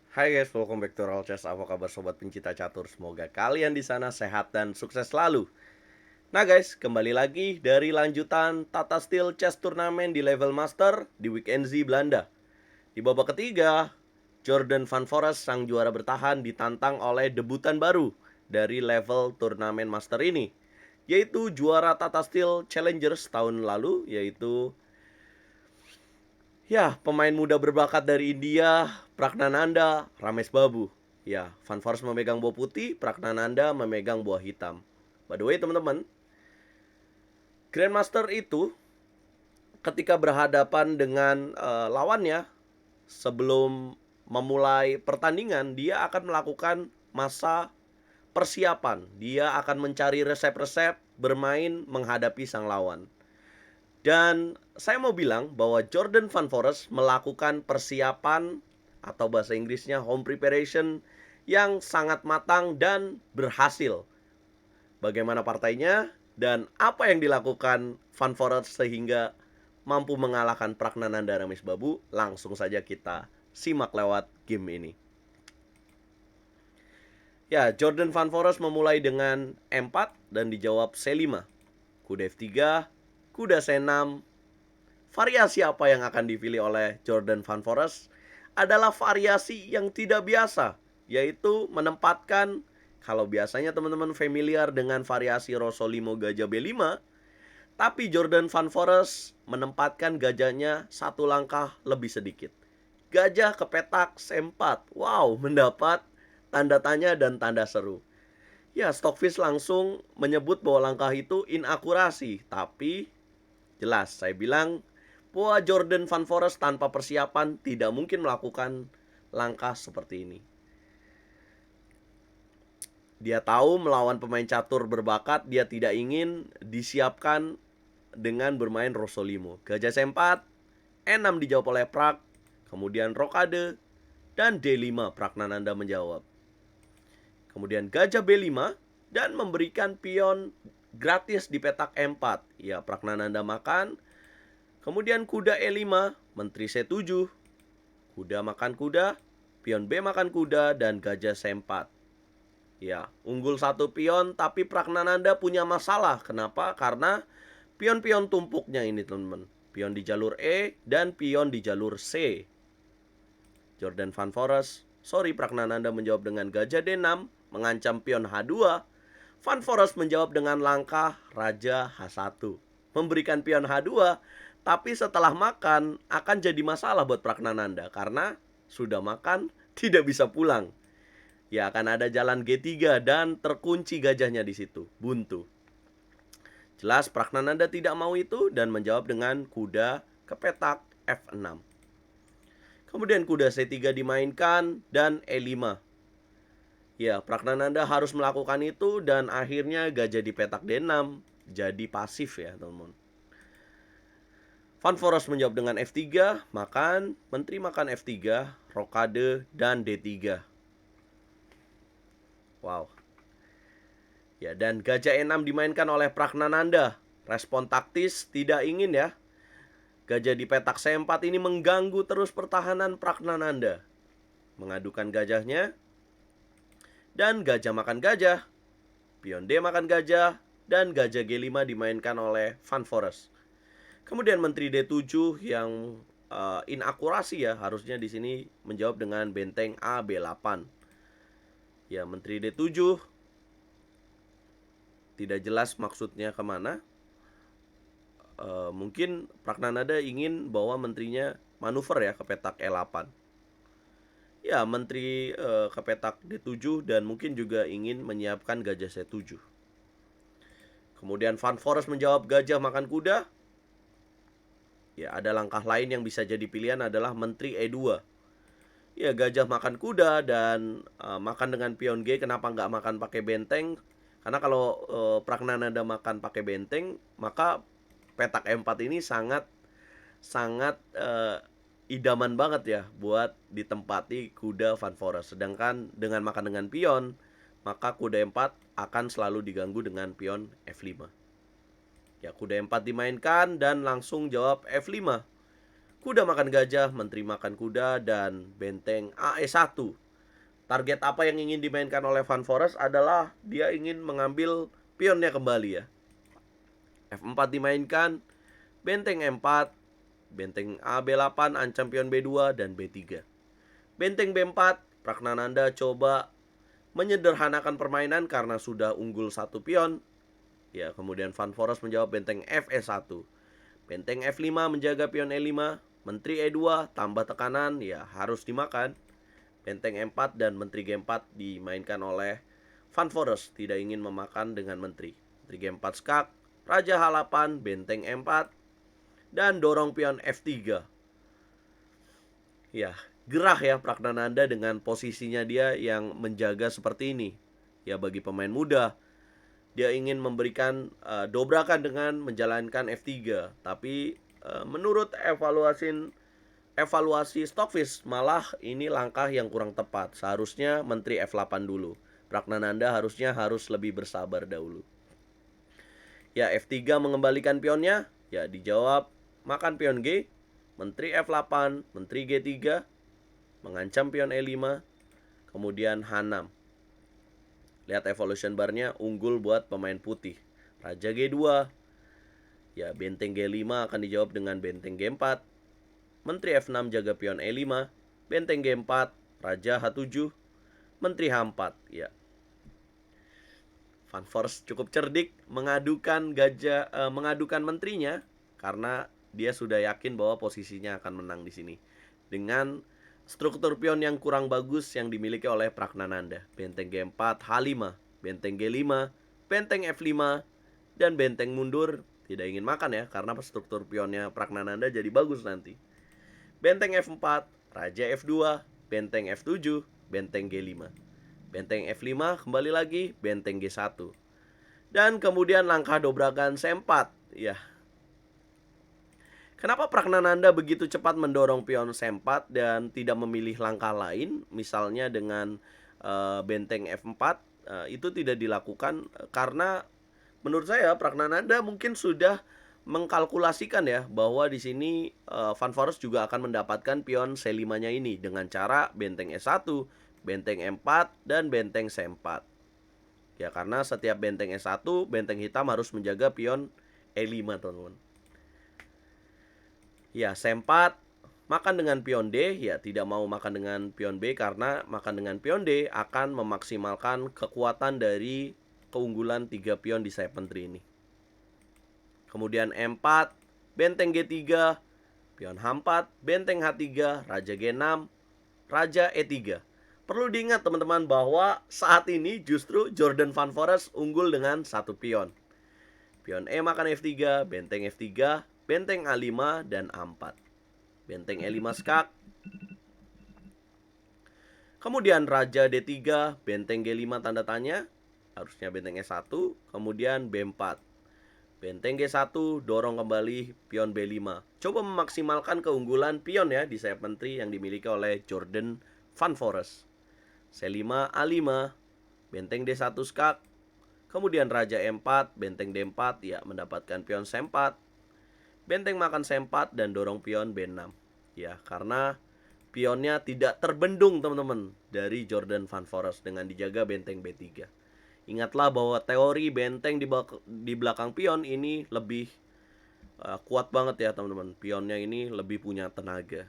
Hai guys, welcome back to Roll Chess. Apa kabar sobat pencinta catur? Semoga kalian di sana sehat dan sukses selalu. Nah guys, kembali lagi dari lanjutan Tata Steel Chess Turnamen di level Master di Weekend Z Belanda. Di babak ketiga, Jordan Van Forest sang juara bertahan ditantang oleh debutan baru dari level turnamen Master ini, yaitu juara Tata Steel Challengers tahun lalu, yaitu pemain muda berbakat dari India, Pragnananda Ramesh Babu. Ya, Van Forest memegang buah putih, Pragnananda memegang buah hitam. By the way, teman-teman, Grandmaster itu ketika berhadapan dengan lawannya sebelum memulai pertandingan, dia akan melakukan masa persiapan. Dia akan mencari resep-resep bermain menghadapi sang lawan. Dan saya mau bilang bahwa Jordan Van Forest melakukan persiapan atau bahasa Inggrisnya home preparation yang sangat matang dan berhasil. Bagaimana partainya dan apa yang dilakukan Van Forest sehingga mampu mengalahkan Pragnananda Ramesh Babu, langsung saja kita simak lewat game ini. Ya, Jordan Van Forest memulai dengan E4 dan dijawab C5. Kuda F3, kuda C6. Variasi apa yang akan dipilih oleh Jordan Van Forest adalah variasi yang tidak biasa, yaitu menempatkan, kalau biasanya teman-teman familiar dengan variasi Rosolimo Gajah B5, tapi Jordan Van Forest menempatkan gajahnya satu langkah lebih sedikit. Gajah ke petak C4. Wow, mendapat tanda tanya dan tanda seru. Ya, Stockfish langsung menyebut bahwa langkah itu inakurasi, tapi jelas saya bilang bahwa Jordan Van Forest tanpa persiapan tidak mungkin melakukan langkah seperti ini. Dia tahu melawan pemain catur berbakat, dia tidak ingin disiapkan dengan bermain Rosolimo. Gajah C4, E6 dijawab oleh Prak, kemudian Rokade, dan D5 Pragnananda menjawab. Kemudian gajah B5 dan memberikan pion gratis di petak E4. Ya, Pragnananda makan. Kemudian kuda E5, menteri C7, kuda makan kuda, pion B makan kuda, dan gajah C4. Ya, unggul satu pion, tapi Pragnananda punya masalah. Kenapa? Karena pion-pion tumpuknya ini, teman-teman. Pion di jalur E dan pion di jalur C. Jordan Van Forest, sorry, Pragnananda menjawab dengan gajah D6, mengancam pion H2. Van Forest menjawab dengan langkah Raja H1, memberikan pion H2, tapi setelah makan akan jadi masalah buat Pragnananda karena sudah makan tidak bisa pulang. Ya, akan ada jalan G3 dan terkunci gajahnya di situ, buntu. Jelas Pragnananda tidak mau itu dan menjawab dengan kuda ke petak F6. Kemudian kuda C3 dimainkan dan E5. Ya, Pragnananda harus melakukan itu dan akhirnya gajah di petak D6 jadi pasif ya, teman-teman. Van Forest menjawab dengan F3, makan, menteri makan F3, rokade, dan D3. Wow. Ya, dan gajah E6 dimainkan oleh Pragnananda. Respon taktis tidak ingin ya. Gajah di petak C4 ini mengganggu terus pertahanan Pragnananda. Mengadukan gajahnya. Dan gajah makan gajah. Pion D makan gajah. Dan gajah G5 dimainkan oleh Van Forest. Kemudian menteri D7 yang inakurasi ya, harusnya di sini menjawab dengan benteng A B8. Ya, menteri D7 tidak jelas maksudnya kemana. Mungkin Pragnananda ingin bawa menterinya manuver ya ke petak E8. Ya, menteri ke petak D7 dan mungkin juga ingin menyiapkan gajah C7. Kemudian Van Forest menjawab gajah makan kuda. Ya, ada langkah lain yang bisa jadi pilihan adalah menteri E2. Ya, gajah makan kuda dan makan dengan pion G. Kenapa nggak makan pakai benteng? Karena kalau Pragnananda makan pakai benteng, maka petak E4 ini sangat idaman banget ya buat ditempati kuda Van Forest. Sedangkan dengan makan dengan pion, maka kuda E4 akan selalu diganggu dengan pion F5. Ya, kuda E4 dimainkan dan langsung jawab F5. kuda makan gajah, menteri makan kuda, dan benteng AE1. Target apa yang ingin dimainkan oleh Van Forest adalah dia ingin mengambil pionnya kembali ya. F4 dimainkan, benteng E4, benteng A B8 ancam pion B2 dan B3. Benteng B4, Pragnananda coba menyederhanakan permainan karena sudah unggul satu pion. Ya, kemudian Van Forest menjawab benteng Fe1. Benteng F5 menjaga pion E5, menteri E2 tambah tekanan, ya harus dimakan. Benteng E4 dan menteri G4 dimainkan oleh Van Forest, tidak ingin memakan dengan menteri. Menteri G4 skak, raja H8, benteng E4, dan dorong pion F3. Ya, gerah ya Pragnananda dengan posisinya dia yang menjaga seperti ini. Ya, bagi pemain muda, dia ingin memberikan dobrakan dengan menjalankan F3. Tapi menurut evaluasi Stockfish, malah ini langkah yang kurang tepat. Seharusnya menteri F8 dulu. Pragnananda harus lebih bersabar dahulu. Ya, F3 mengembalikan pionnya. Ya, dijawab makan pion G. Menteri F8, menteri G3 mengancam pion E5, kemudian H6. Lihat evolution barnya, unggul buat pemain putih. Raja G2. Ya, benteng G5 akan dijawab dengan benteng G4. Menteri F6 jaga pion E5, benteng G4, raja H7, menteri H4. Ya. Van Forest cukup cerdik mengadukan menterinya karena dia sudah yakin bahwa posisinya akan menang di sini. Dengan struktur pion yang kurang bagus yang dimiliki oleh Pragnananda. Benteng G4, H5, benteng G5, benteng F5, dan benteng mundur. Tidak ingin makan ya, karena struktur pionnya Pragnananda jadi bagus nanti. Benteng F4, raja F2, benteng F7, benteng G5. Benteng F5 kembali lagi, benteng G1. Dan kemudian langkah dobrakan C4. Ya, kenapa Pragnananda begitu cepat mendorong pion C4 dan tidak memilih langkah lain, misalnya dengan benteng F4? Itu tidak dilakukan karena menurut saya Pragnananda mungkin sudah mengkalkulasikan ya bahwa di sini Van Forest juga akan mendapatkan pion C5-nya ini dengan cara benteng E1, benteng E4, dan benteng C4. Ya, karena setiap benteng E1, benteng hitam harus menjaga pion E5, teman-teman. Ya, C4 makan dengan pion D, ya tidak mau makan dengan pion B karena makan dengan pion D akan memaksimalkan kekuatan dari keunggulan 3 pion di sayap menteri ini. Kemudian E4, benteng G3, pion H4, benteng H3, raja G6, raja E3. Perlu diingat teman-teman bahwa saat ini justru Jordan Van Forest unggul dengan satu pion. Pion E makan F3, benteng F3, benteng A5, dan A4. Benteng E5 skak. Kemudian raja D3, benteng G5 tanda tanya. Harusnya benteng E1, kemudian B4. Benteng G1 dorong kembali pion B5. Coba memaksimalkan keunggulan pion ya di sayap menteri yang dimiliki oleh Jordan Van Forest. C5 A5, benteng D1 skak. Kemudian raja E4, benteng D4 ya mendapatkan pion C4. Benteng makan C4 dan dorong pion B6. Ya, karena pionnya tidak terbendung teman-teman dari Jordan Van Forest dengan dijaga benteng B3. Ingatlah bahwa teori benteng di belakang pion ini lebih kuat banget ya teman-teman. Pionnya ini lebih punya tenaga.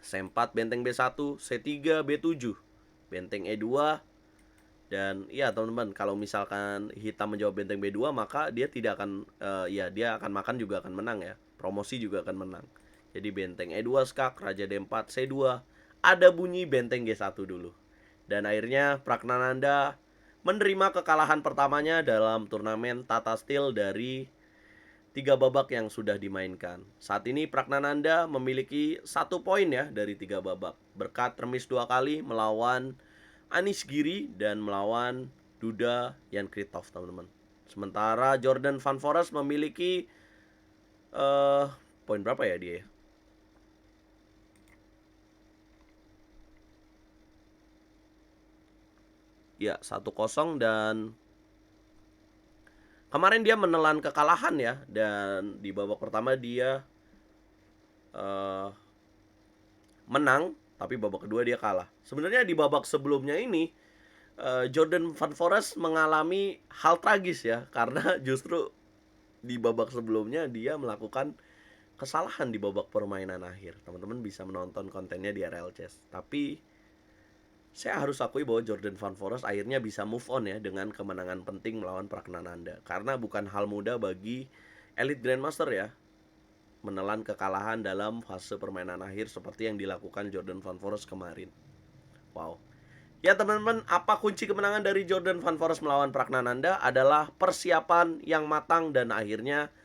C4 benteng B1, C3 B7, benteng E2. Dan ya teman-teman, kalau misalkan hitam menjawab benteng B2, maka dia tidak akan dia akan makan juga akan menang ya. Promosi juga akan menang. Jadi benteng E2 skak, raja D4, C2. Ada bunyi benteng G1 dulu. Dan akhirnya Pragnananda menerima kekalahan pertamanya dalam turnamen Tata Steel dari 3 babak yang sudah dimainkan. Saat ini Pragnananda memiliki 1 poin ya dari 3 babak. Berkat remis 2 kali melawan Anish Giri dan melawan Duda Yankritov, teman-teman. Sementara Jordan Van Forest memiliki poin berapa ya dia? Ya, 1-0 dan kemarin dia menelan kekalahan ya, dan di babak pertama dia eh, menang, tapi babak kedua dia kalah. Sebenarnya di babak sebelumnya ini Jordan Van Foreest mengalami hal tragis ya, karena justru di babak sebelumnya dia melakukan kesalahan di babak permainan akhir. Teman-teman bisa menonton kontennya di RL Chess. Tapi saya harus akui bahwa Jordan Van Foreest akhirnya bisa move on ya dengan kemenangan penting melawan Pragnananda. Karena bukan hal mudah bagi Elite Grandmaster ya menelan kekalahan dalam fase permainan akhir seperti yang dilakukan Jordan Van Foreest kemarin. Wow. Ya teman-teman, apa kunci kemenangan dari Jordan Van Foreest melawan Pragnananda adalah persiapan yang matang dan akhirnya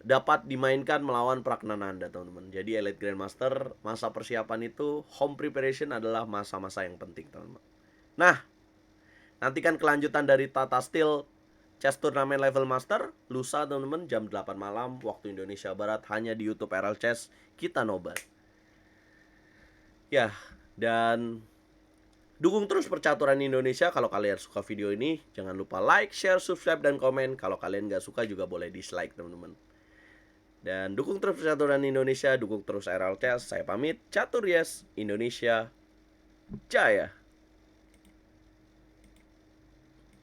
dapat dimainkan melawan Pragnananda, teman-teman. Jadi Elite Grandmaster, masa persiapan itu, home preparation adalah masa-masa yang penting, teman-teman. Nah, nantikan kelanjutan dari Tata Steel Chess Turnamen Level Master lusa, teman-teman, jam 8 malam waktu Indonesia Barat, hanya di YouTube RL Chess. Kita nobar. Ya, dan dukung terus percaturan Indonesia. Kalau kalian suka video ini, jangan lupa like, share, subscribe, dan komen. Kalau kalian gak suka juga boleh dislike, teman-teman. Dan dukung terus percaturan Indonesia, dukung terus RL Chess. Saya pamit, Catur Yes, Indonesia Jaya.